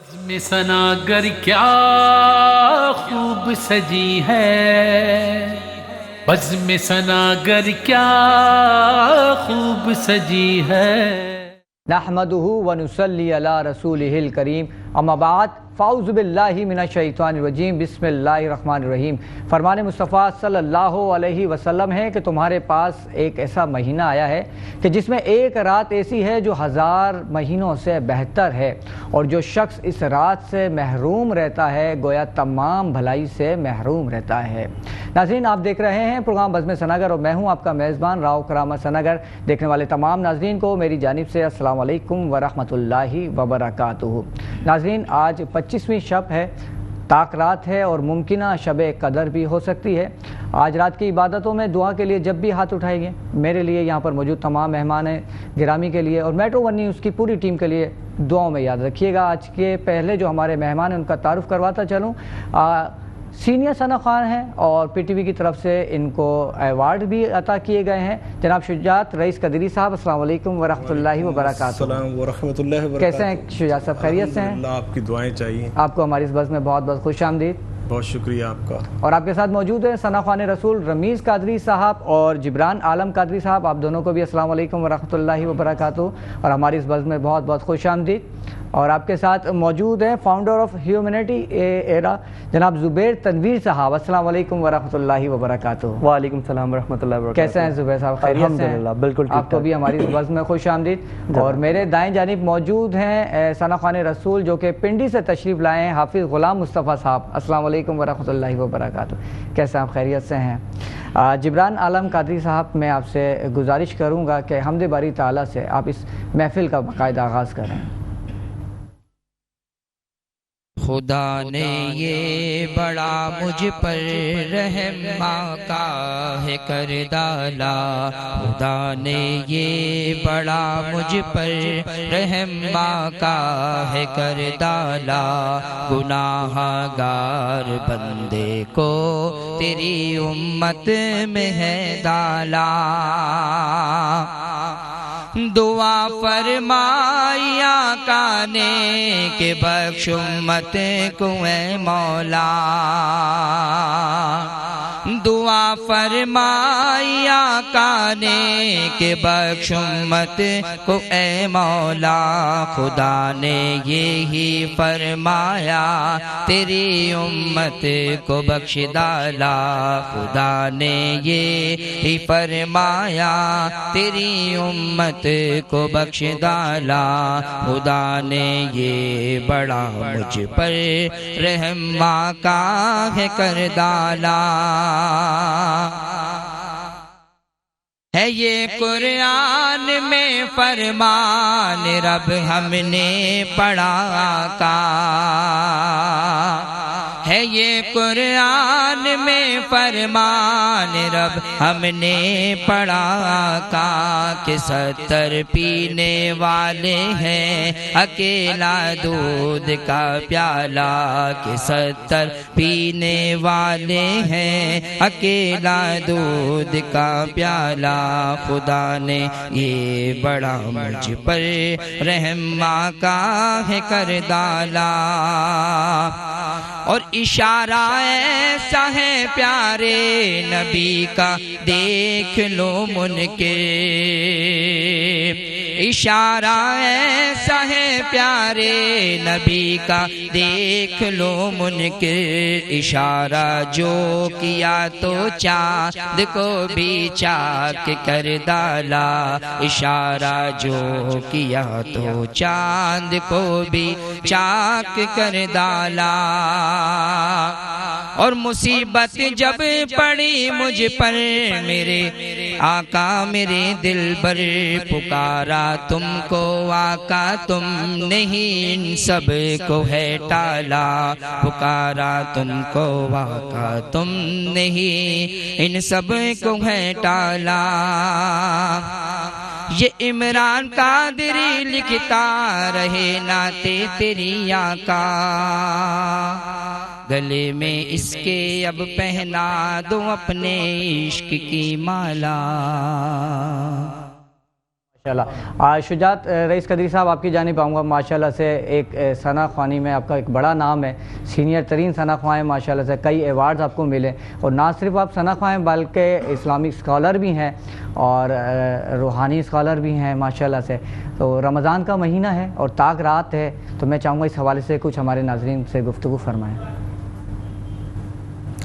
بزم ثناگر کیا خوب سجی ہے، بزم ثناگر کیا خوب سجی ہے۔ نحمدہ ونصلی علی رسولہ الکریم، اما بعد فاعوذ باللہ من الشیطان الرجیم، بسم اللہ الرحمن الرحیم۔ فرمان مصطفیٰ صلی اللہ علیہ وسلم ہے کہ تمہارے پاس ایک ایسا مہینہ آیا ہے کہ جس میں ایک رات ایسی ہے جو 1000 مہینوں سے بہتر ہے، اور جو شخص اس رات سے محروم رہتا ہے گویا تمام بھلائی سے محروم رہتا ہے۔ ناظرین، آپ دیکھ رہے ہیں پروگرام بزم ثناگر اور میں ہوں آپ کا میزبان راؤ کرامت ثناگر۔ دیکھنے والے تمام ناظرین کو میری جانب سے السلام علیکم ورحمۃ اللہ وبرکاتہ۔ ناظرین، آج 25ویں شب ہے، طاق رات ہے اور ممکنہ شب قدر بھی ہو سکتی ہے۔ آج رات کی عبادتوں میں دعا کے لیے جب بھی ہاتھ اٹھائیں گے، میرے لیے، یہاں پر موجود تمام مہمان گرامی کے لیے اور میٹرو ون نیوز کی پوری ٹیم کے لیے دعاؤں میں یاد رکھیے گا۔ آج کے پہلے جو ہمارے مہمان ہیں ان کا تعارف کرواتا چلوں۔ سینئر ثنا خان ہیں اور پی ٹی وی کی طرف سے ان کو ایوارڈ بھی عطا کیے گئے ہیں۔ جناب شجاعت رئیس قدری صاحب، السلام علیکم ورحمۃ اللہ وبرکاتہ۔ السلام ورحمۃ اللہ وبرکاتہ۔ کیسے ہیں شجاعت صاحب، خیریت سے ہیں؟ اللہ آپ کی دعائیں چاہیے۔ آپ کو ہماری اس بس میں بہت بہت خوش آمدید۔ بہت شکریہ آپ کا۔ اور آپ کے ساتھ موجود ہیں ثنا خوان رسول رمیز قادری صاحب اور جبران عالم قادری صاحب، آپ دونوں کو بھی السلام علیکم ورحمۃ اللہ وبرکاتہ اور ہماری اس بس میں بہت بہت خوش آمدید۔ اور آپ کے ساتھ موجود ہیں فاؤنڈر آف ہیومینٹی ایرا جناب زبیر تنویر صاحب، السلام علیکم ورحمۃ اللہ وبرکاتہ۔ وعلیکم السلام ورحمۃ اللہ وبرکاتہ۔ کیسے ہیں زبیر صاحب، خیریت سے ہیں؟ الحمدللہ، بالکل ٹھیک آپ کو بھی ہماری اس بس میں خوش آمدید۔ اور میرے دائیں جانب موجود ہیں ثنا خوان رسول جو کہ پنڈی سے تشریف لائے ہیں، حافظ غلام مصطفیٰ صاحب، السلام علیکم ورحمۃ اللہ وبرکاتہ۔ کیسے آپ، خیریت سے ہیں؟ جبران عالم قادری صاحب، میں آپ سے گزارش کروں گا کہ حمد باری تعالیٰ سے آپ اس محفل کا باقاعدہ آغاز کریں۔ خدا نے یہ بڑا مجھ پر رحم کا ہے کر ڈالا، خدا نے یہ بڑا مجھ پر رحم کا ہے کر ڈالا، گناہ گار بندے کو تیری امت میں ہے ڈالا، دعا فرمائی آقا نے کہ بخش امت کو اے مولا، دعا فرمائی آقا نے کہ بخش امت کو اے مولا، خدا نے یہی فرمایا تیری امت کو بخش ڈالا، خدا نے یہی فرمایا تیری امت کو بخش ڈالا، خدا نے یہ بڑا مجھ پر رحم کا ہے کر ڈالا، ہے یہ قرآن میں فرمان رب ہم نے پڑھا کا، ہے یہ قرآن میں فرمان رب ہم نے پڑھا کا، کہ 70 پینے والے ہیں اکیلا دودھ کا پیالہ، کہ 70 پینے والے ہیں اکیلا دودھ کا پیالہ، خدا نے یہ بڑا مجھ پر رحم کا ہے کر ڈالا، اور اشارہ ایسا ہے پیارے نبی کا دیکھ لو منکر، اشارہ ایسا ہے پیارے نبی کا دیکھ لو منکر، اشارہ جو کیا تو چاند کو بھی چاک کر ڈالا، اشارہ جو کیا تو چاند کو بھی چاک کر ڈالا، اور مصیبت جب پڑی مجھ پر میرے آقا میرے دل بر، پکارا تم کو آقا تم نہیں ان سب کو ہے ٹالا، پکارا تم کو آقا تم نہیں ان سب کو ہے ٹالا، یہ عمران قادری لکھتا رہے نعتیں تیری آقا، گلے میں اس کے اب پہنا دو اپنے عشق کی مالا۔ ماشاءاللہ۔ شجاعت رئیس قدری صاحب، آپ کی جانب آؤں گا۔ ماشاءاللہ سے ایک ثنا خوانی میں آپ کا ایک بڑا نام ہے، سینئر ترین ثنا خواں ہیں ماشاءاللہ سے، کئی ایوارڈز آپ کو ملے، اور نہ صرف آپ ثنا خواں ہیں بلکہ اسلامک اسکالر بھی ہیں اور روحانی اسکالر بھی ہیں ماشاءاللہ سے۔ تو رمضان کا مہینہ ہے اور طاق رات ہے، تو میں چاہوں گا اس حوالے سے کچھ ہمارے ناظرین سے گفتگو فرمائیں۔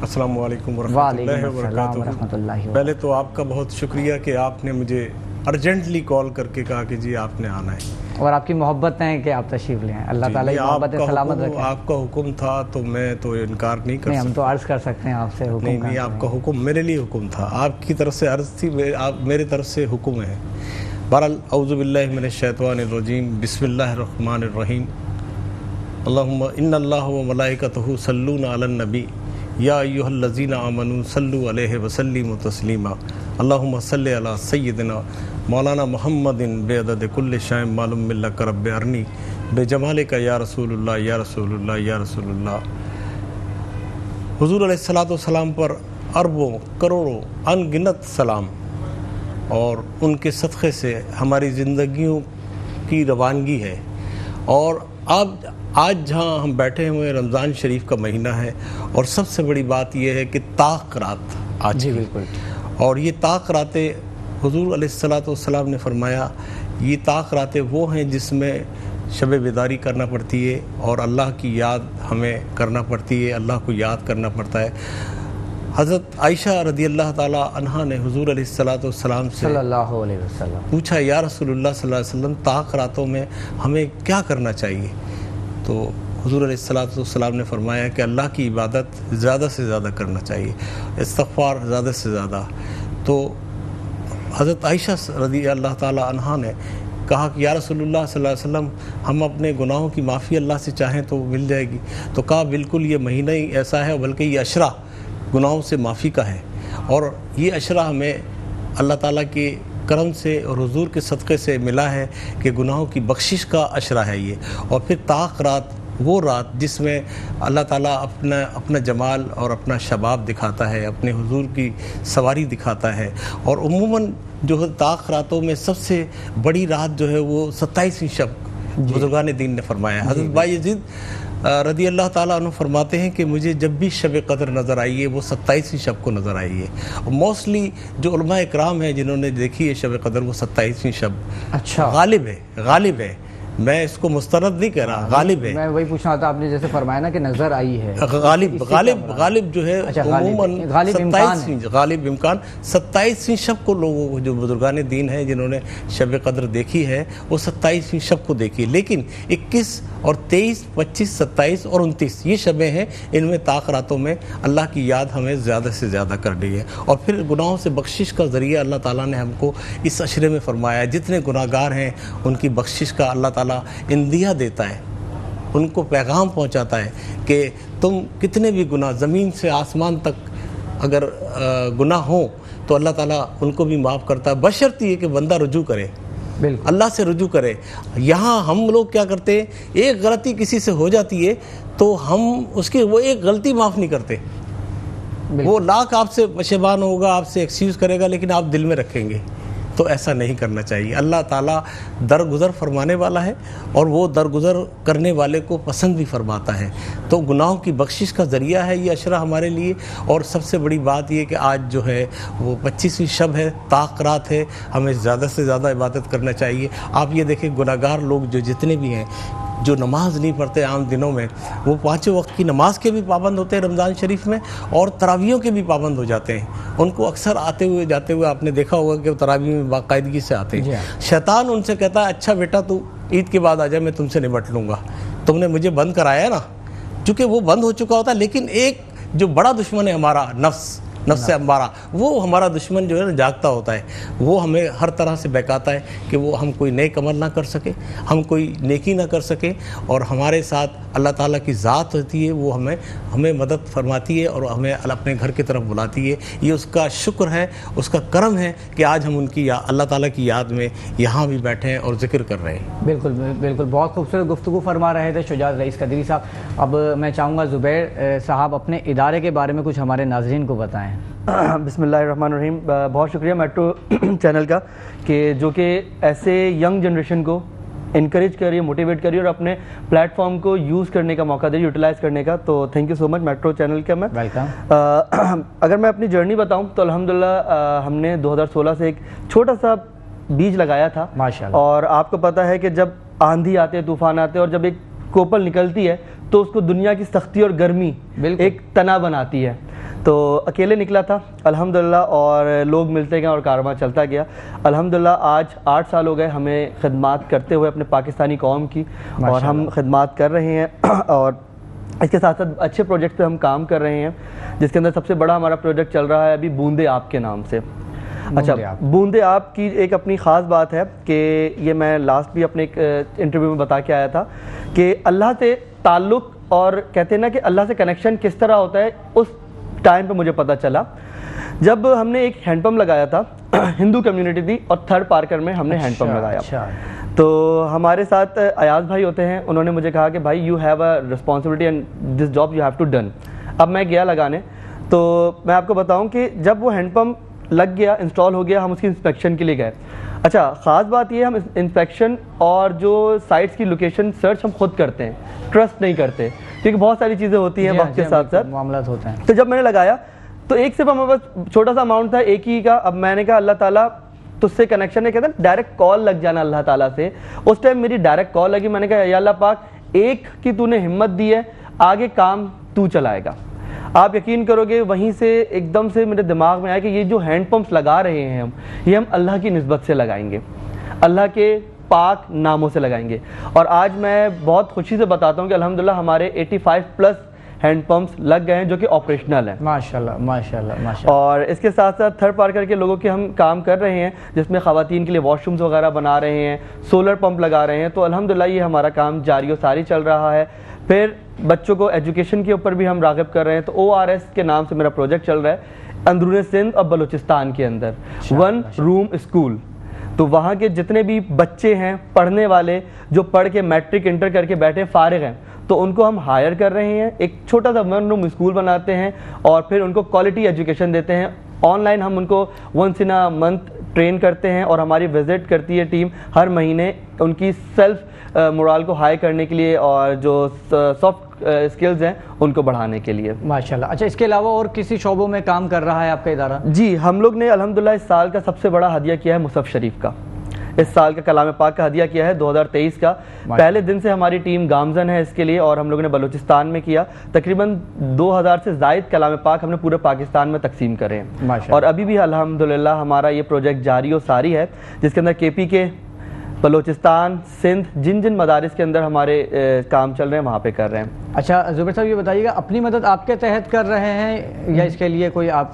السلام علیکم ورحمۃ وعلیکم اللہ السلام ورحمۃ اللہ وبرکاتہ۔ پہلے تو آپ کا بہت شکریہ کہ آپ نے مجھے ارجنٹلی کال کر کے کہا کہ جی آپ نے آنا ہے، اور آپ کی محبت ہے کہ آپ تشریف لیں۔ اللہ تعالیٰ کی محبت سلامت رکھیں۔ آپ کا حکم تھا تو میں تو انکار نہیں کر نہیں، ہم سکتا۔ تو عرض کر سکتے ہیں آپ سے حکم نہیں کا۔ نہیں، آپ کا حکم میرے لیے حکم تھا، آپ کی طرف سے عرض تھی، میرے طرف سے حکم ہے۔ بہرحال اعوذ باللہ من الشیطان الرجیم، بسم اللہ الرحمن الرحیم۔ اللہم ان اللہ و ملائکتہ یصلون علی النبی یا ایھا الذین آمنوا صلوا علیہ وسلموا تسلیما۔ اللہم صلی علی سیدنا مولانا محمد بعدد کل شیء معلوم من لک رب ارنی بجمالک یا رسول اللہ یا رسول اللہ یا رسول اللہ۔ حضور علیہ السلام پر اربوں کروڑوں ان گنت سلام، اور ان کے صدقے سے ہماری زندگیوں کی روانگی ہے۔ اور آج جہاں ہم بیٹھے ہوئے رمضان شریف کا مہینہ ہے، اور سب سے بڑی بات یہ ہے کہ طاق رات آج جی کی، بالکل۔ اور یہ طاق راتیں حضور علیہ السلام نے فرمایا یہ طاق راتیں وہ ہیں جس میں شب بیداری کرنا پڑتی ہے اور اللہ کی یاد ہمیں کرنا پڑتی ہے، اللہ کو یاد کرنا پڑتا ہے۔ حضرت عائشہ رضی اللہ تعالی عنہا نے حضور علیہ السلام سے صلی اللہ علیہ وسلم پوچھا، یا رسول اللہ صلی اللہ علیہ وسلم طاق راتوں میں ہمیں کیا کرنا چاہیے؟ تو حضور علیہ السلام نے فرمایا کہ اللہ کی عبادت زیادہ سے زیادہ کرنا چاہیے، استغفار زیادہ سے زیادہ۔ تو حضرت عائشہ رضی اللہ تعالی عنہا نے کہا کہ یا رسول اللہ صلی اللہ علیہ وسلم ہم اپنے گناہوں کی معافی اللہ سے چاہیں تو مل جائے گی؟ تو کہا بالکل یہ مہینہ ہی ایسا ہے، بلکہ یہ عشرہ گناہوں سے معافی کا ہے، اور یہ عشرہ ہمیں اللہ تعالیٰ کے کرم سے اور حضور کے صدقے سے ملا ہے کہ گناہوں کی بخشش کا عشرہ ہے یہ۔ اور پھر طاق رات وہ رات جس میں اللہ تعالیٰ اپنا جمال اور اپنا شباب دکھاتا ہے، اپنے حضور کی سواری دکھاتا ہے۔ اور عموماً جو ہے طاق راتوں میں سب سے بڑی رات جو ہے وہ 27ویں شب بزرگان دین نے فرمایا ہے۔ حضرت بائی یزید رضی اللہ تعالیٰ عنہ فرماتے ہیں کہ مجھے جب بھی شب قدر نظر آئی ہے وہ 27ویں شب کو نظر آئی ہے، اور موسٹلی جو علماء اکرام ہیں جنہوں نے دیکھی ہے شب قدر وہ 27ویں شب اچھا غالب ہے، میں اس کو مستند نہیں کہہ رہا، غالب ہے۔ میں وہی پوچھنا تھا، آپ نے جیسے فرمایا نا کہ نظر آئی ہے، غالب جو ہے عموماً غالب امکان 27ویں شب کو لوگوں کو، جو بزرگان دین ہیں جنہوں نے شب قدر دیکھی ہے وہ 27ویں شب کو دیکھی ہے، لیکن 21 اور 23 25 27 اور 29 یہ شبیں ہیں، ان میں طاق راتوں میں اللہ کی یاد ہمیں زیادہ سے زیادہ کر دی ہے۔ اور پھر گناہوں سے بخشش کا ذریعہ اللہ تعالیٰ نے ہم کو اس عشرے میں فرمایا ہے، جتنے گناہ گار ہیں ان کی بخشش کا اللہ تعالیٰ اندیہ دیتا ہے، ان کو پیغام پہنچاتا ہے کہ تم کتنے بھی گناہ زمین سے آسمان تک اگر گناہ ہوں تو اللہ تعالیٰ ان کو بھی معاف کرتا ہے، بشرط یہ کہ بندہ رجوع کرے، بالکل اللہ سے رجوع کرے۔ یہاں ہم لوگ کیا کرتے ہیں، ایک غلطی کسی سے ہو جاتی ہے تو ہم اس کی وہ ایک غلطی معاف نہیں کرتے، وہ لاکھ آپ سے پشیمان ہوگا، آپ سے ایکسکیوز کرے گا، لیکن آپ دل میں رکھیں گے، تو ایسا نہیں کرنا چاہیے۔ اللہ تعالیٰ درگزر فرمانے والا ہے، اور وہ درگزر کرنے والے کو پسند بھی فرماتا ہے، تو گناہوں کی بخشش کا ذریعہ ہے یہ عشرہ ہمارے لیے۔ اور سب سے بڑی بات یہ کہ آج جو ہے وہ 25ویں شب ہے، طاق رات ہے، ہمیں زیادہ سے زیادہ عبادت کرنا چاہیے۔ آپ یہ دیکھیں گناہ گار لوگ جو جتنے بھی ہیں، جو نماز نہیں پڑھتے عام دنوں میں، وہ 5 وقت کی نماز کے بھی پابند ہوتے ہیں رمضان شریف میں، اور تراویحوں کے بھی پابند ہو جاتے ہیں۔ ان کو اکثر آتے ہوئے جاتے ہوئے آپ نے دیکھا ہوگا کہ وہ تراویح میں باقاعدگی سے آتے ہیں۔ شیطان ان سے کہتا ہے اچھا بیٹا تو عید کے بعد آ جائے، میں تم سے نمٹ لوں گا، تم نے مجھے بند کرایا نا، چونکہ وہ بند ہو چکا ہوتا ہے۔ لیکن ایک جو بڑا دشمن ہے ہمارا نفس امارہ، وہ ہمارا دشمن جو ہے نا جاگتا ہوتا ہے، وہ ہمیں ہر طرح سے بہکاتا ہے کہ وہ ہم کوئی نیک عمل نہ کر سکے، ہم کوئی نیکی نہ کر سکے، اور ہمارے ساتھ اللہ تعالیٰ کی ذات ہوتی ہے وہ ہمیں مدد فرماتی ہے اور ہمیں اپنے گھر کی طرف بلاتی ہے. یہ اس کا شکر ہے, اس کا کرم ہے کہ آج ہم ان کی اللہ تعالیٰ کی یاد میں یہاں بھی بیٹھے ہیں اور ذکر کر رہے ہیں. بالکل بالکل, بہت خوبصورت گفتگو فرما رہے تھے شجاعت رئیس قدری صاحب. اب میں چاہوں گا زبیر صاحب اپنے ادارے کے بارے میں کچھ ہمارے ناظرین کو بتائیں. بسم اللہ الرحمن الرحیم. بہت شکریہ میٹرو چینل کا کہ جو کہ ایسے ینگ جنریشن کو انکریج کر رہی ہے, موٹیویٹ کر رہی ہے اور اپنے پلیٹ فارم کو یوز کرنے کا موقع دے, یوٹیلائز کرنے کا. تو thank you so much metro channel کا. میں ویلکم. اگر میں اپنی جرنی بتاؤں تو الحمدللہ ہم نے 2016 سے ایک چھوٹا سا بیج لگایا تھا ماشاءاللہ, اور آپ کو پتہ ہے کہ جب آندھی آتے ہیں, طوفان آتے ہیں اور جب ایک کوپل نکلتی ہے تو اس کو دنیا کی سختی اور گرمی ایک تنا بناتی ہے. تو اکیلے نکلا تھا الحمدللہ اور لوگ ملتے گئے اور کارواں چلتا گیا. الحمدللہ آج 8 سال ہو گئے ہمیں خدمات کرتے ہوئے اپنے پاکستانی قوم کی, اور ہم خدمات کر رہے ہیں اور اس کے ساتھ ساتھ اچھے پروجیکٹ پہ ہم کام کر رہے ہیں, جس کے اندر سب سے بڑا ہمارا پروجیکٹ چل رہا ہے ابھی بوندے آپ کے نام سے. اچھا, بوندے آپ کی ایک اپنی خاص بات ہے کہ یہ میں لاسٹ بھی اپنے ایک انٹرویو میں بتا کے آیا تھا کہ اللہ سے تعلق اور کہتے ہیں نا کہ اللہ سے کنیکشن کس طرح ہوتا ہے, اس ٹائم پہ مجھے پتہ چلا جب ہم نے ایک ہینڈ پمپ لگایا تھا. ہندو کمیونٹی تھی اور تھرڈ پارکر میں ہم نے ہینڈ پمپ لگایا. تو ہمارے ساتھ ایاز بھائی ہوتے ہیں, انہوں نے مجھے کہا کہ بھائی you have a responsibility and this job you have to done. اب میں گیا لگانے, تو میں آپ کو بتاؤں کہ جب وہ ہینڈ پمپ لگ گیا, انسٹال ہو گیا, ہم اس کی انسپیکشن کے لیے گئے. اچھا, خاص بات یہ ہے ہم انسپیکشن اور جو سائٹس کی لوکیشن سرچ ہم خود کرتے ہیں, ٹرسٹ نہیں کرتے کیونکہ بہت ساری چیزیں ہوتی ہیں وقت کے ساتھ ساتھ معاملات ہوتے ہیں. تو جب میں نے لگایا تو ایک صرف ہمارے پاس چھوٹا سا اماؤنٹ تھا ایک ہی کا. اب میں نے کہا اللہ تعالیٰ تجھ سے کنیکشن ہے, کہتے ہیں ڈائریکٹ کال لگ جانا اللہ تعالیٰ سے. اس ٹائم میری ڈائریکٹ کال لگی, میں نے کہا یا اللہ پاک ایک کی تو نے ہمت دی ہے, آگے کام تو چلائے گا. آپ یقین کرو گے وہیں سے ایک دم سے میرے دماغ میں آیا کہ یہ جو ہینڈ پمپس لگا رہے ہیں یہ ہم اللہ کی نسبت سے لگائیں گے, اللہ کے پاک ناموں سے لگائیں گے. اور آج میں بہت خوشی سے بتاتا ہوں کہ الحمدللہ ہمارے 85+ ہینڈ پمپس لگ گئے ہیں جو کہ آپریشنل ہیں. ماشاءاللہ ماشاءاللہ ماشاءاللہ. اور اس کے ساتھ ساتھ تھرڈ پارکر کے لوگوں کے ہم کام کر رہے ہیں, جس میں خواتین کے لیے واش رومز وغیرہ بنا رہے ہیں, سولر پمپ لگا رہے ہیں. تو الحمدللہ یہ ہمارا کام جاری و ساری چل رہا ہے. پھر بچوں کو ایجوکیشن کے اوپر بھی ہم راغب کر رہے ہیں. تو ORS کے نام سے میرا پروجیکٹ چل رہا ہے اندرون سندھ اور بلوچستان کے اندر, 1 روم اسکول. تو وہاں کے جتنے بھی بچے ہیں پڑھنے والے جو پڑھ کے میٹرک انٹر کر کے بیٹھے فارغ ہیں, تو ان کو ہم ہائر کر رہے ہیں, ایک چھوٹا سا 1 روم اسکول بناتے ہیں اور پھر ان کو کوالٹی ایجوکیشن دیتے ہیں. آن لائن ہم ان کو once in a month train کرتے ہیں اور ہماری وزٹ کرتی ہے ٹیم ہر مہینے ان کی سیلف مورال کو ہائی کرنے کے لیے اور جو سافٹ اسکلز ہیں ان کو بڑھانے کے لیے. ماشاءاللہ. اچھا, اس کے علاوہ اور کسی شعبوں میں کام کر رہا ہے آپ کا ادارہ؟ جی, ہم لوگ نے الحمدللہ اس سال کا سب سے بڑا ہدیہ کیا ہے مصحف شریف کا. اس سال کا کلام پاک کا ہدیہ کیا ہے 2023 کا. پہلے دن سے ہماری ٹیم گامزن ہے اس کے لیے, اور ہم لوگوں نے بلوچستان میں کیا. تقریباً 2000 سے زائد کلام پاک ہم نے پورے پاکستان میں تقسیم کرے ہیں. اور ابھی بھی الحمدللہ ہمارا یہ پروجیکٹ جاری و ساری ہے, جس کے اندر KP کے, بلوچستان, سندھ, جن جن مدارس کے اندر ہمارے کام چل رہے ہیں وہاں پہ کر رہے ہیں. اچھا زبیر صاحب, یہ بتائیے گا اپنی مدد آپ کے تحت کر رہے ہیں یا اس کے لیے کوئی آپ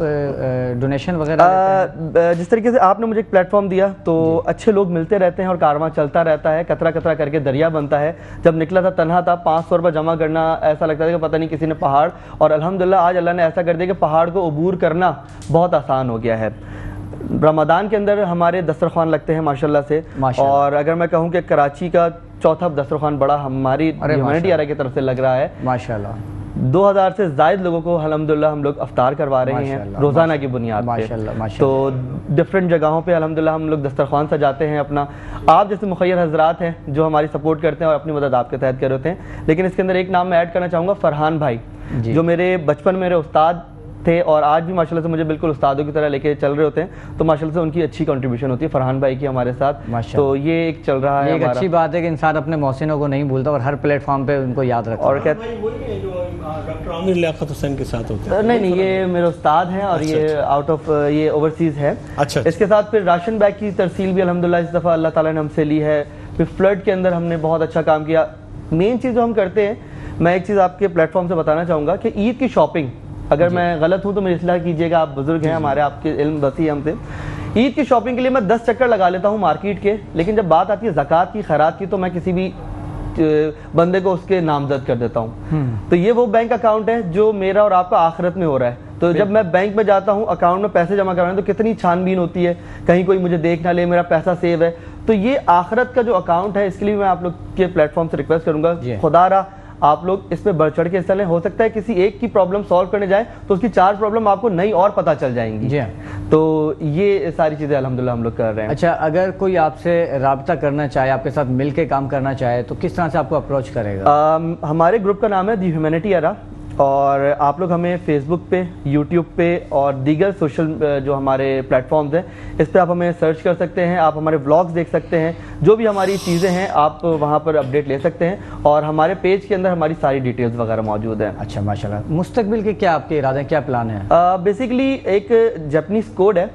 ڈونیشن وغیرہ لیتے ہیں؟ جس طریقے سے آپ نے مجھے ایک پلیٹ فارم دیا تو اچھے لوگ ملتے رہتے ہیں اور کارواں چلتا رہتا ہے, قطرہ قطرہ کر کے دریا بنتا ہے. جب نکلا تھا تنہا تھا, 500 روپے جمع کرنا ایسا لگتا تھا کہ پتہ نہیں کسی نے پہاڑ, اور الحمدللہ آج اللہ نے ایسا کر دیا کہ پہاڑ کو عبور کرنا بہت آسان ہو گیا ہے. رمضان کے اندر ہمارے دسترخوان لگتے ہیں ماشاءاللہ سے, اور اگر میں کہوں کہ کراچی کا چوتھا دسترخوان بڑا ہماری ہیومینٹی آرا کی طرف سے لگ رہا ہے ماشاءاللہ. 2000 سے زائد لوگوں کو الحمدللہ ہم لوگ افطار کروا رہے ہیں روزانہ کی بنیاد پہ. تو ڈفرینٹ جگہوں پہ الحمدللہ ہم لوگ دسترخوان سجاتے ہیں اپنا. آپ جیسے مخیر حضرات ہیں جو ہماری سپورٹ کرتے ہیں اور اپنی مدد آپ کے تحت کر رہے ہوتے ہیں. لیکن اس کے اندر ایک نام میں ایڈ کرنا چاہوں گا, فرحان بھائی, جو میرے بچپن میرے استاد تھے اور آج بھی ماشاءاللہ سے مجھے بالکل استادوں کی طرح لے کے چل رہے ہوتے ہیں. تو ماشاءاللہ سے ان کی اچھی کنٹریبیوشن ہوتی ہے فرحان بھائی کی ہمارے ساتھ. تو یہ ایک چل رہا ہے, ایک اچھی بات ہے کہ انسان اپنے محسنوں کو نہیں بھولتا اور ہر پلیٹ فارم پہ ان کو یاد رکھتا. اور ڈاکٹر عامر لیاقت حسین کے ساتھ ہوتے ہیں؟ نہیں, یہ میرے استاد ہیں اور یہ آؤٹ آف یہ اوورسیز ہے. اس کے ساتھ پھر راشن بیگ کی ترسیل بھی الحمدللہ اس دفعہ اللہ تعالیٰ نے ہم سے لی ہے. پھر فلڈ کے اندر ہم نے بہت اچھا کام کیا. مین چیز جو ہم کرتے ہیں, میں ایک چیز آپ کے پلیٹ فارم سے بتانا چاہوں گا کہ عید کی شاپنگ, اگر میں غلط ہوں تو میری اصلاح کیجیے گا, آپ بزرگ ہیں ہمارے, آپ کے علم وسیع ہے ہم سے. عید کی شاپنگ کے لیے میں 10 چکر لگا لیتا ہوں مارکیٹ کے, لیکن جب بات آتی ہے زکوٰۃ کی, خیرات کی, تو میں کسی بھی بندے کو اس کے نامزد کر دیتا ہوں. تو یہ وہ بینک اکاؤنٹ ہے جو میرا اور آپ کا آخرت میں ہو رہا ہے. تو جب میں بینک میں جاتا ہوں اکاؤنٹ میں پیسے جمع کرانے تو کتنی چھان بین ہوتی ہے, کہیں کوئی مجھے دیکھ نہ لے, میرا پیسہ سیو ہے. تو یہ آخرت کا جو اکاؤنٹ ہے, اس کے لیے میں آپ لوگ کے پلیٹ فارم سے ریکویسٹ کروں گا, خدا را آپ لوگ اس پہ بڑھ چڑھ کے حصہ لیں. ہو سکتا ہے کسی ایک کی پرابلم سالو کرنے جائیں تو اس کی 4 پرابلم آپ کو نئی اور پتہ چل جائیں گی. تو یہ ساری چیزیں الحمدللہ ہم لوگ کر رہے ہیں. اچھا, اگر کوئی آپ سے رابطہ کرنا چاہے, آپ کے ساتھ مل کے کام کرنا چاہے تو کس طرح سے آپ کو اپروچ کرے گا؟ ہمارے گروپ کا نام ہے دی ہیومینٹی ایرا, اور آپ لوگ ہمیں فیس بک پہ, یوٹیوب پہ اور دیگر سوشل جو ہمارے پلیٹ فارمز ہیں اس پہ آپ ہمیں سرچ کر سکتے ہیں. آپ ہمارے ولاگز دیکھ سکتے ہیں, جو بھی ہماری چیزیں ہیں آپ وہاں پر اپڈیٹ لے سکتے ہیں, اور ہمارے پیج کے اندر ہماری ساری ڈیٹیلز وغیرہ موجود ہیں. اچھا, ماشاءاللہ. مستقبل کے کیا آپ کے ارادے ہیں, کیا پلان ہے؟ بیسیکلی ایک جاپنیز کوڈ ہے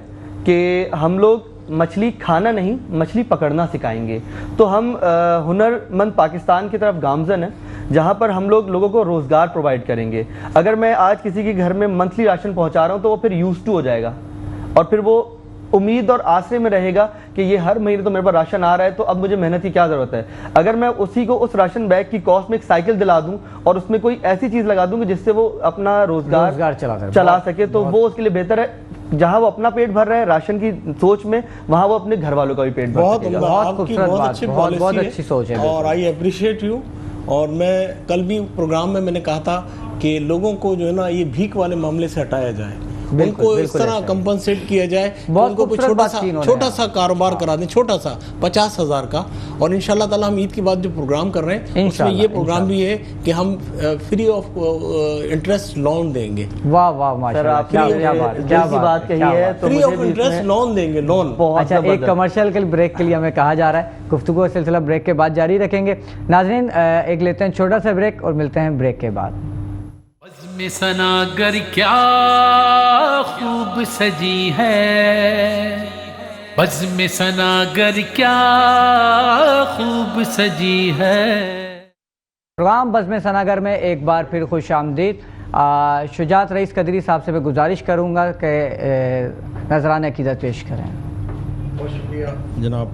کہ ہم لوگ مچھلی کھانا نہیں, مچھلی پکڑنا سکھائیں گے. تو ہم ہنرمند پاکستان کی طرف گامزن ہیں, جہاں پر ہم لوگوں کو روزگار پرووائڈ کریں گے. اگر میں آج کسی کے گھر میں منتھلی راشن پہنچا رہا ہوں تو وہ پھر یوز ٹو ہو جائے گا, اور پھر وہ امید اور آسرے میں رہے گا کہ یہ ہر مہینے تو میرے پاس راشن آ رہا ہے, تو اب مجھے محنت کی کیا ضرورت ہے. اگر میں اسی کو اس راشن بیگ کی کاسٹ میں ایک سائیکل دلا دوں اور اس میں کوئی ایسی چیز لگا دوں کہ جس سے وہ اپنا روزگار چلا سکے, تو وہ اس کے لیے بہتر ہے. جہاں وہ اپنا پیٹ بھر رہا ہے راشن کی سوچ میں, وہاں وہ اپنے گھر والوں کا بھی پیٹ بھر سکے گا. بہت خوبصورت بات, بہت اچھی سوچ ہے, اور آئی اپریشیٹ یو. اور میں کل بھی پروگرام میں نے کہا تھا کہ لوگوں کو جو ہے نا یہ بھیک والے معاملے سے ہٹایا جائے, ان کو اس طرح کمپنسیٹ کیا جائے, ان کو چھوٹا سا کاروبار کرا دیں, چھوٹا سا 50,000 کا. اور انشاءاللہ تعالی ہم عید کے بعد جو پروگرام کر رہے ہیں اس میں یہ پروگرام بھی ہے کہ ہم فری آف انٹرسٹ لون دیں گے. واہ واہ, ماشاءاللہ, کیا بات کہی ہے, فری آف انٹرسٹ لون دیں گے, لون. اچھا, ایک کمرشل کے بریک کے لیے ہمیں کہا جا رہا ہے, گفتگو کا سلسلہ بریک کے بعد جاری رکھیں گے. ناظرین, ایک لیتے ہیں چھوٹا سا بریک اور ملتے ہیں بریک کے بعد. بزم ثناگر کیا خوب سجی ہے, بزم ثناگر کیا خوب سجی ہے. پروگرام بزم ثناگر میں ایک بار پھر خوش آمدید. شجاعت رئیس قدری صاحب سے میں گزارش کروں گا کہ نذرانہ عقیدت پیش کریں. بہت شکریہ جناب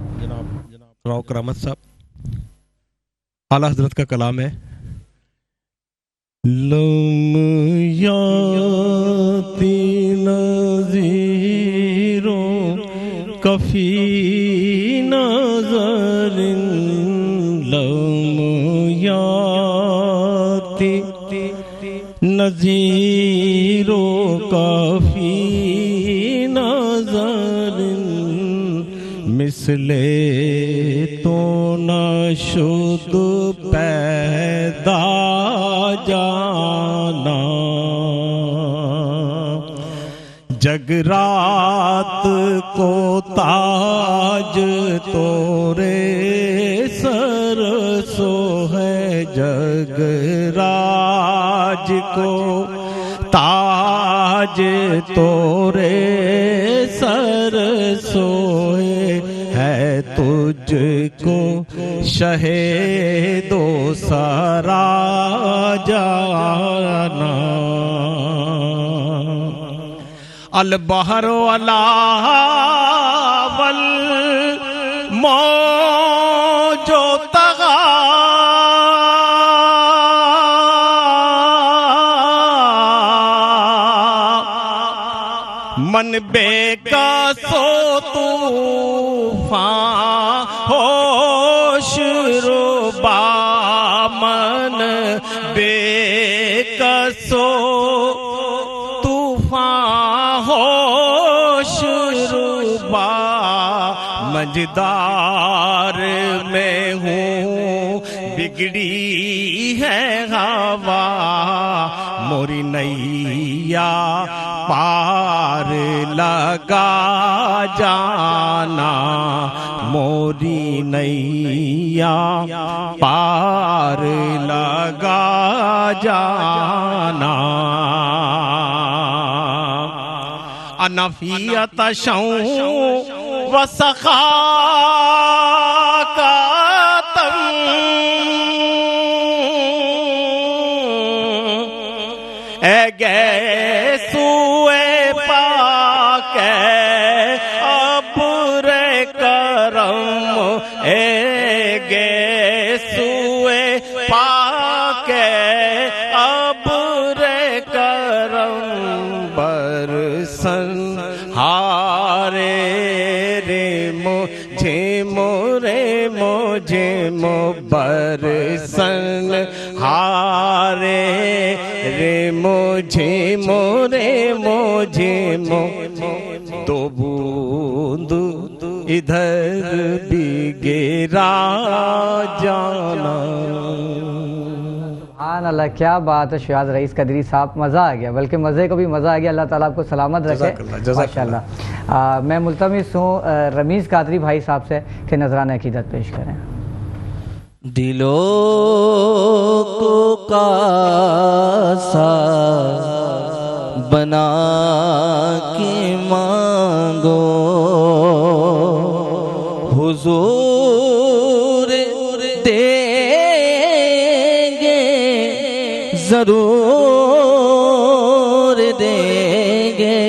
راؤ کرامت صاحب. اعلیٰ حضرت کا کلام ہے, لم یاتی نذیروں کفی نظر, لم یاتی نذیروں کفی نظر, مثل تو نشد پیدا جانا, جگ رات کو تاج تورے سر سو ہے, جگ راج کو تاج تورے سر سوئے ہے, تجھ کو شہید و سرا جانا. البحر علا والموج طغا, من بے کس و طوفان ہوش ربا, من بے کس و طوفان ہوش ربا, مجدار میں ہوں بگڑی ہے ہوا, موری نیا پار لگا جانا, موری نیا پار لگا جانا. انا فی عطشوں و سخا کا اے گئے سوئے پاک ابر کرم, اے گئے سوئے برسن ہارے رے مجھے مورے مجھے تو بوند ادھر بھی گرا جانا. سبحان اللہ، کیا بات ہے شہباز رئیس قدری صاحب، مزہ آ گیا، بلکہ مزے کو بھی مزہ آ گیا. اللہ تعالیٰ آپ کو سلامت رکھے. ماشاء اللہ. میں ملتمس ہوں رمیز قادری بھائی صاحب سے کہ نذرانہ عقیدت پیش کریں. دلوں کو کاسا بنا کے مانگو حضور دیں گے ضرور دیں گے.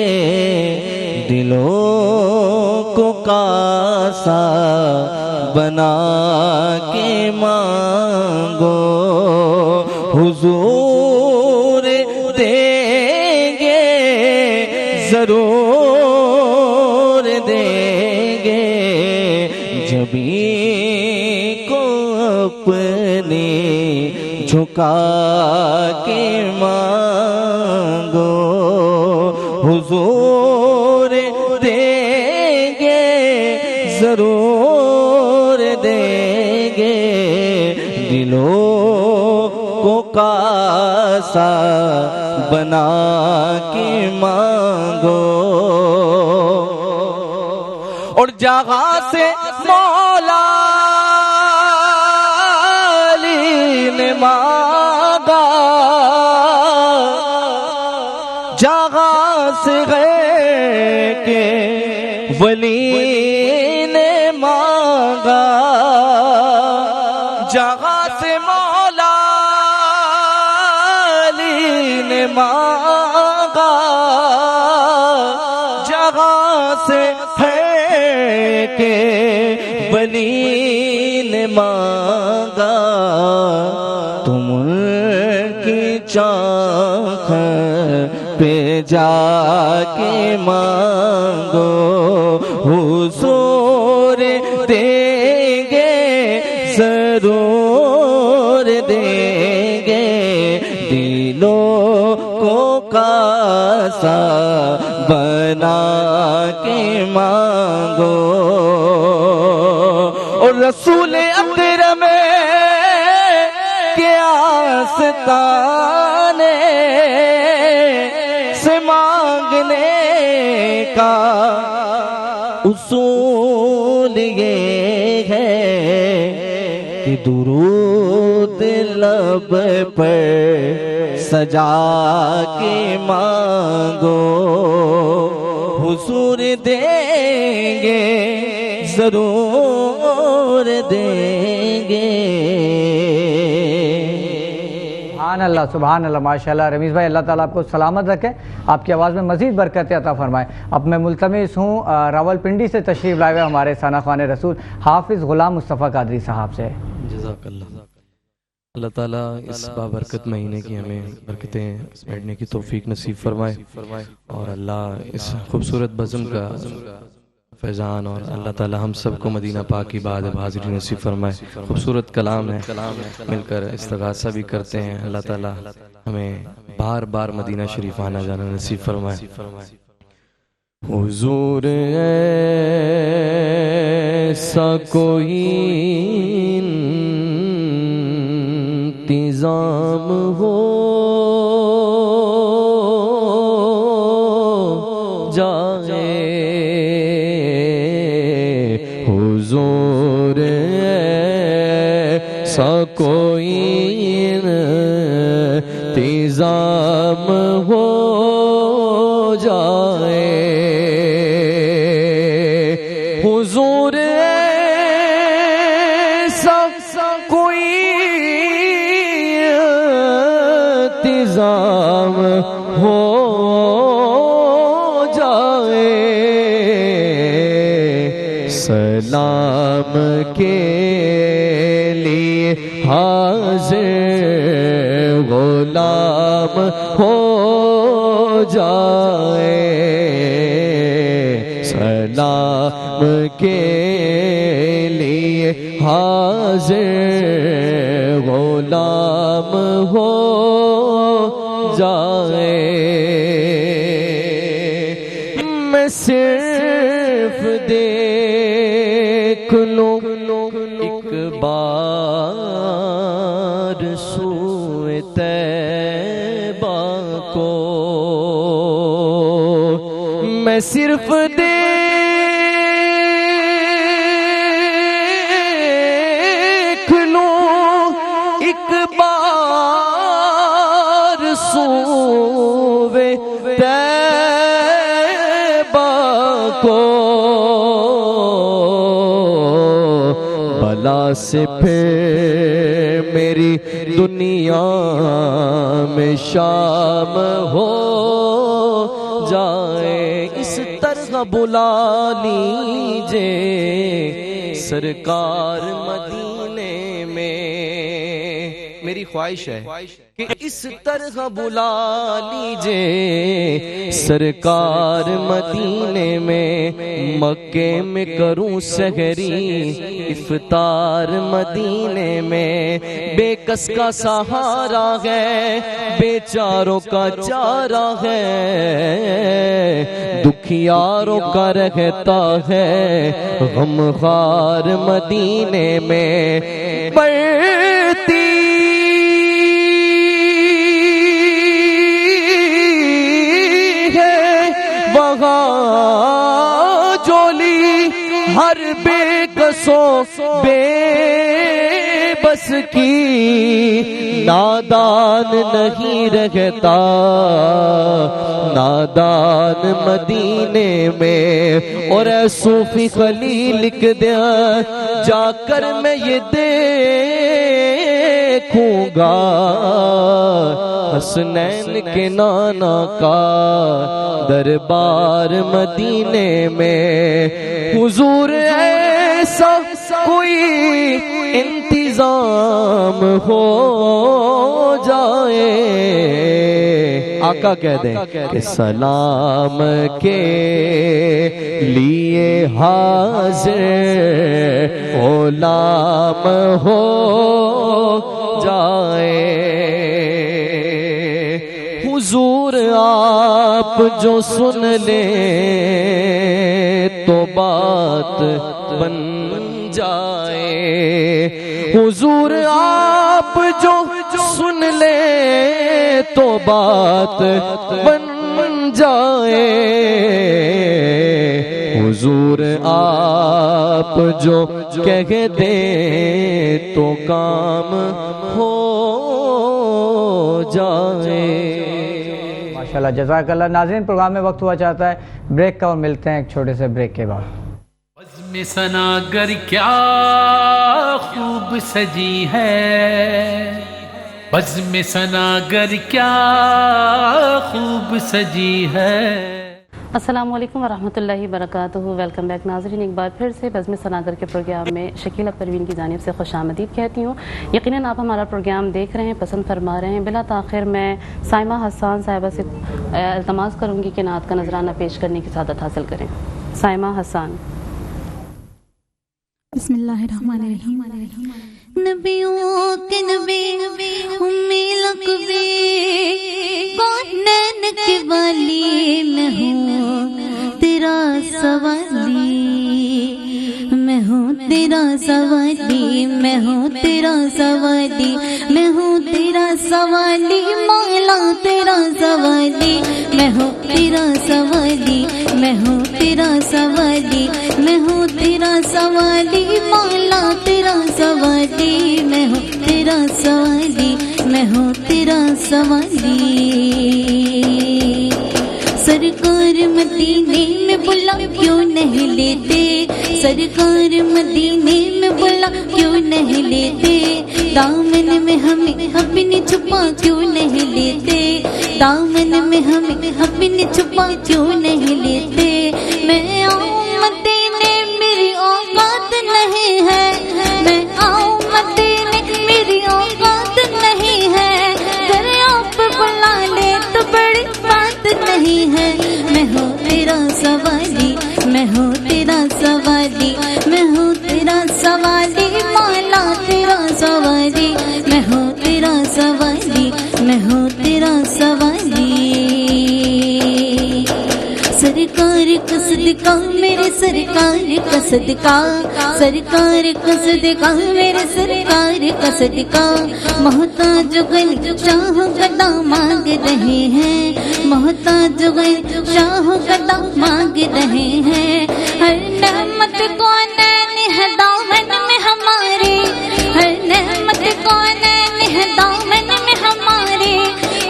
دلوں کو کاسا بنا کے مانگو حضور دیں گے ضرور دیں گے. جبھی کو اپنے جھکا کے مانگو حضور دیں گے ضرور دیں گے. دلوں کو کاسا بنا کے مانگو اور جگہ سے مولا علی نے مانگا جگہ سے غیر کے ولی نے مانگا. جگہ سے مولا علی نے مانگا جگہ سے ہے کہ ولی نے مانگا. تم کی چاخ پہ جا کے مانگو حضور دیں گے ضرور دیں گے. دلوں کو کاسا بنا کے مانگو اور رسول اکرم کے آستانے سے مانگنے کا اصول یہ ہے کہ درود لب پر سجا کے مانگو حضور دیں گے ضرور دیں گے. سبحان اللہ سبحان اللہ ماشاء اللہ. رمیز بھائی اللہ تعالیٰ آپ کو سلامت رکھے، آپ کی آواز میں مزید برکت عطا فرمائے. اب میں ملتمس ہوں راول پنڈی سے تشریف لائے ہوئے ہمارے ثنا خوان رسول حافظ غلام مصطفیٰ قادری صاحب سے. جزاک اللہ. اللہ تعالیٰ اس بابرکت مہینے کی ہمیں برکتیں بیٹھنے کی توفیق نصیب فرمائے اور اللہ اس خوبصورت بزم کا فیضان اور اللہ تعالیٰ ہم سب کو مدینہ پاک کی بعد حاضری نصیب فرمائے. خوبصورت کلام ہے، مل کر استغاثہ بھی کرتے ہیں. اللہ تعالیٰ ہمیں بار بار مدینہ شریف آنا جانا نصیب فرمائے. حضور ایسا کوئی انتظام ہو جائے حضور ایسا کوئی انتظام ہو جائے حضور ایسا کوئی انتظام ہو جائے سلام کے لیے حاضر غلام ہو جائے سلام کے لیے حاضر غلام ہو جائے میں صرف دیکھ لوں ایک بار سوئے طیبہ کو میں صرف دیکھ لوں ایک بار سوئے طیبہ کو بلا سے پھر میری دنیا میں شام ہو جائے اس طرح بلا لیجے سرکار مدینے میں میری خواہش ہے کہ اس طرح بلا لیجے سرکار مدینے میں مکے میں کروں سحری افطار مدینے میں بے کس کا سہارا ہے بیچاروں کا چارہ ہے دکھیاروں کا رہتا ہے غمخوار مدینے میں بڑھتی جولی ہر بے کسوں بے بس کی نادان نہیں رہتا نادان مدینے میں اور اے صوفی خلیل لکھ دیا جا کر میں یہ دیکھوں گا حسنین کے نانا کا دربار مدینے میں حضور ایسا کوئی انتظام ہو جائے آقا کہہ دیں کہ سلام کے لیے حاضر غلام ہو جائے حضور آپ جو سن لیں تو بات بن جائے حضور آپ جو سن لیں تو بات بن جائے حضور آپ جو کہہ دیں تو کام ہو جائے ماشاءاللہ جزاک اللہ ناظرین پروگرام میں وقت ہوا چاہتا ہے بریک کا اور ملتے ہیں ایک چھوٹے سے بریک کے بعد بزم ثناگر کیا خوب سجی ہے بزم ثناگر کیا خوب سجی ہے السلام علیکم ورحمۃ اللہ وبرکاتہ ویلکم بیک ناظرین ایک بار پھر سے بزم ثناگر کے پروگرام میں شکیلہ پروین کی جانب سے خوش آمدید کہتی ہوں یقیناً آپ ہمارا پروگرام دیکھ رہے ہیں پسند فرما رہے ہیں بلا تاخیر میں سائمہ حسان صاحبہ سے التماس کروں گی کہ نعت کا نذرانہ پیش کرنے کی سعادت حاصل کریں سائمہ حسان بسم اللہ الرحمن الرحیم نبیوں کے نبی امی لقبی کونین کے والی میں ہوں تیرا سوالی میں ہوں تیرا سوالی میں ہوں تیرا سوالی میں ہوں تیرا سوالی مولا تیرا سوالی میں ہوں تیرا سوالی میں ہوں تیرا سوالی میں ہوں تیرا سوالی مولا تیرا سوالی میں ہوں تیرا سوالی میں ہوں تیرا سوالی سرکار مدینے میں بلا کیوں نہیں لیتے سرکار مدینے میں بلا کیوں نہیں لیتے دامن میں ہمیں اپنے چھپا کیوں نہیں لیتے دامن میں ہمیں اپنے چھپا کیوں نہیں لیتے میں آؤں مدینے میری اوقات نہیں ہے میں آؤں مدینے میری اوقات نہیں ہے اگر آپ بلا لے تو بڑی بات نہیں ہے میں ہوں تیرا سوالی میں ہوں تیرا سوالی میں ہوں تیرا سوالی مولا تیرا سوالی میں ہوں تیرا سوالی میں ہوں تیرا سوالی سرکار کا صدقہ میرے سرکار کا صدقہ سرکار کا صدقہ میرے سرکار کا صدقہ محتاج گل شاہ گدا مانگ رہے ہیں محتاج گل شاہ گدا مانگ رہے ہیں ہر نعمت کو نین ہے دامن میں ہمارے ہر نعمت کو نین ہے دامن میں ہمارے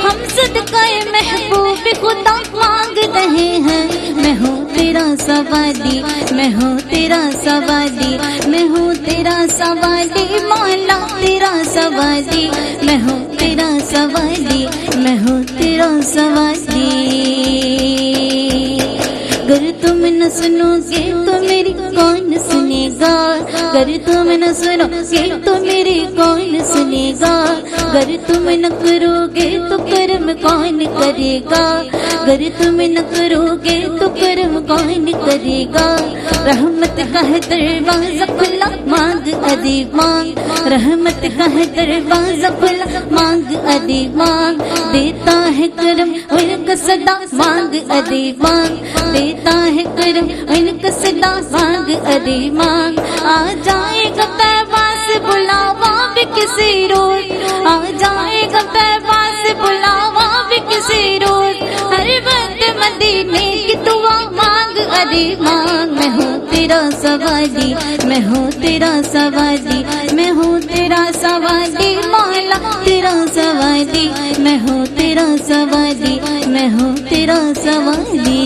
ہم صدقہ محبوب خدا مانگ رہے ہیں میں ہوں تیرا سوالی میں ہوں تیرا سوالی میں ہوں تیرا سوالی مولا تیرا سوالی میں ہوں تیرا سوالی میں ہوں تیرا سوالی گر تم نہ سنو گے تو میری کون سنے گا گر تم نہ سنو گے تو میری کون سنے گا گر تم نہ کرو گے تو کرم کون کرے گا گر تم نہ کرو گے تو کرم کون کرے گا رحمت کا ہے دروازہ کھلا مانگ ادی مانگ رحمت کا ہے دروازہ کھلا مانگ ادی مانگ دیتا ہے کرم ان کا صدا مانگ ادی مانگ دیتا ہے کرم ان کا صدا مانگ ادی مانگ آ جائے گا طیبہ سے بلاوا بھی کسی روز آ جائے گا طیبہ سے بلاوا بھی کسی روز ہر وقت مدینے کی دعا مانگ ادی مانگ میں ہوں تیرا سوالی میں ہوں تیرا سوالی میں ہوں تیرا سوالی مولا تیرا سوالی میں ہوں تیرا سوالی میں ہوں تیرا سوالی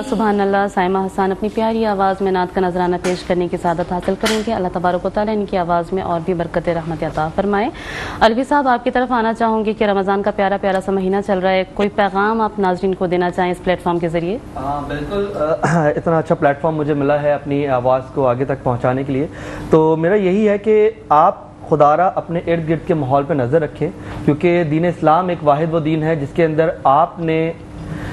سبحان اللہ سائمہ حسان اپنی پیاری آواز میں نعت کا نذرانہ پیش کرنے کی سعادت حاصل کریں گے. اللہ تبارک و تعالیٰ ان کی آواز میں اور بھی برکت رحمت عطا فرمائے. الوی صاحب آپ کی طرف آنا چاہوں گی کہ رمضان کا پیارا پیارا سا مہینہ چل رہا ہے, کوئی پیغام آپ ناظرین کو دینا چاہیں اس پلیٹ فارم کے ذریعے؟ ہاں بالکل, اتنا اچھا پلیٹ فارم مجھے ملا ہے اپنی آواز کو آگے تک پہنچانے کے لیے, تو میرا یہی ہے کہ آپ خدا را اپنے ارد گرد کے ماحول پہ نظر رکھیں, کیونکہ دین اسلام ایک واحد وہ دین ہے جس کے اندر آپ نے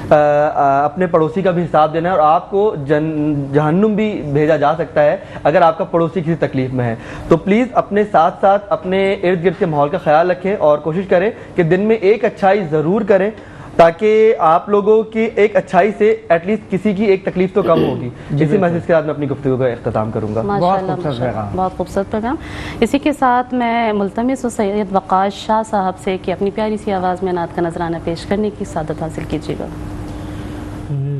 اپنے پڑوسی کا بھی حساب دینا ہے, اور آپ کو جہنم بھی بھیجا جا سکتا ہے اگر آپ کا پڑوسی کسی تکلیف میں ہے. تو پلیز اپنے ساتھ ساتھ اپنے ارد گرد کے ماحول کا خیال رکھیں اور کوشش کریں کہ دن میں ایک اچھائی ضرور کریں, تاکہ آپ لوگوں کی ایک اچھائی سے ایٹ لیسٹ کسی کی ایک تکلیف تو کم ہوگی. اسی محسوس کے ساتھ میں اپنی گفتگو کا اختتام کروں گا. بہت خوبصورت پیغام. اسی کے ساتھ میں ملتمس ہوں سید وقاص شاہ صاحب سے کہ اپنی پیاری سی آواز میں نعت کا نذرانہ پیش کرنے کی سعادت حاصل کیجیے گا.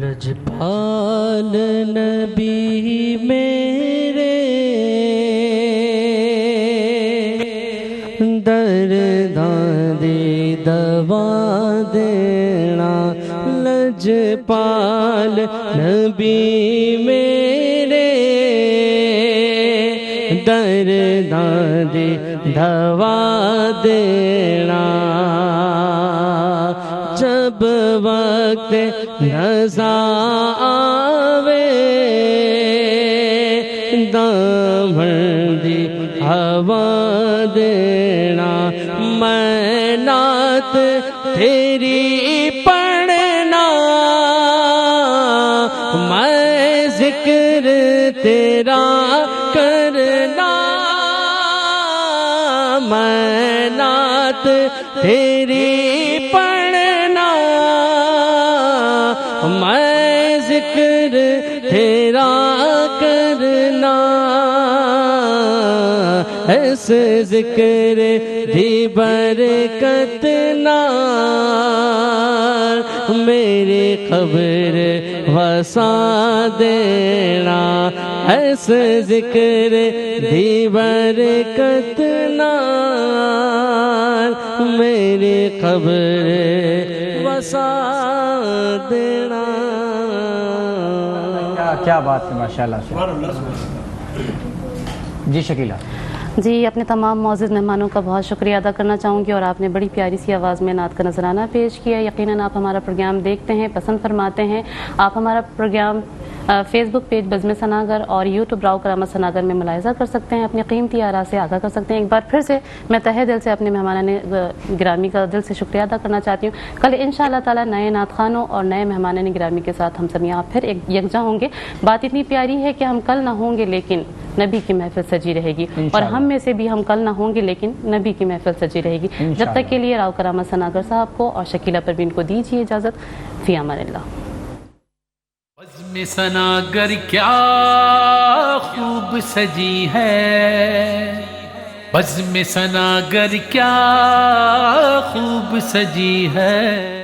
لجپال نبی میرے درداں دی دوا دینا, لجپال نبی میرے درداں دی دوا دینا, جب وقت نزا آوے دامن دی ہوا دینا, میں نعت تیری پڑھنا, میں ذکر تیرا کرنا, میں نعت تیری پڑھنا, میں ذکر تیرا کرنا, ایسے ذکر دی برکت نال میری قبر وسا دینا, ایسے ذکر دی برکت نال میری قبر وسا دینا. کیا بات ہے, ماشاءاللہ سے. جی شکیلہ. جی, اپنے تمام معزز مہمانوں کا بہت شکریہ ادا کرنا چاہوں گی, اور آپ نے بڑی پیاری سی آواز میں نعت کا نذرانہ پیش کیا. یقیناً آپ ہمارا پروگرام دیکھتے ہیں, پسند فرماتے ہیں. آپ ہمارا پروگرام فیس بک پیج بزم سناگر اور یوٹیوب راؤ کرامت سناگر میں ملاحظہ کر سکتے ہیں، اپنی قیمتی آراء سے آگاہ کر سکتے ہیں۔ ایک بار پھر سے میں تہہ دل سے اپنے مہمان گرامی کا دل سے شکریہ ادا کرنا چاہتی ہوں۔ کل انشاءاللہ تعالی نئے نعت خوانوں اور نئے مہمان گرامی کے ساتھ ہم سب یہاں پھر ایک یکجا ہوں گے۔ بات اتنی پیاری ہے کہ ہم کل نہ ہوں گے لیکن نبی کی محفل سجی رہے گی، اور ہم میں سے بھی ہم کل نہ ہوں گے لیکن نبی کی محفل سجی رہے گی۔ جب تک کے لیے راؤ کرامت سناگر صاحب کو اور شکیلہ پروین کو دیجیے اجازت۔ فی امان اللہ۔ بزم سناگر کیا خوب سجی ہے، بزم سناگر کیا خوب سجی ہے،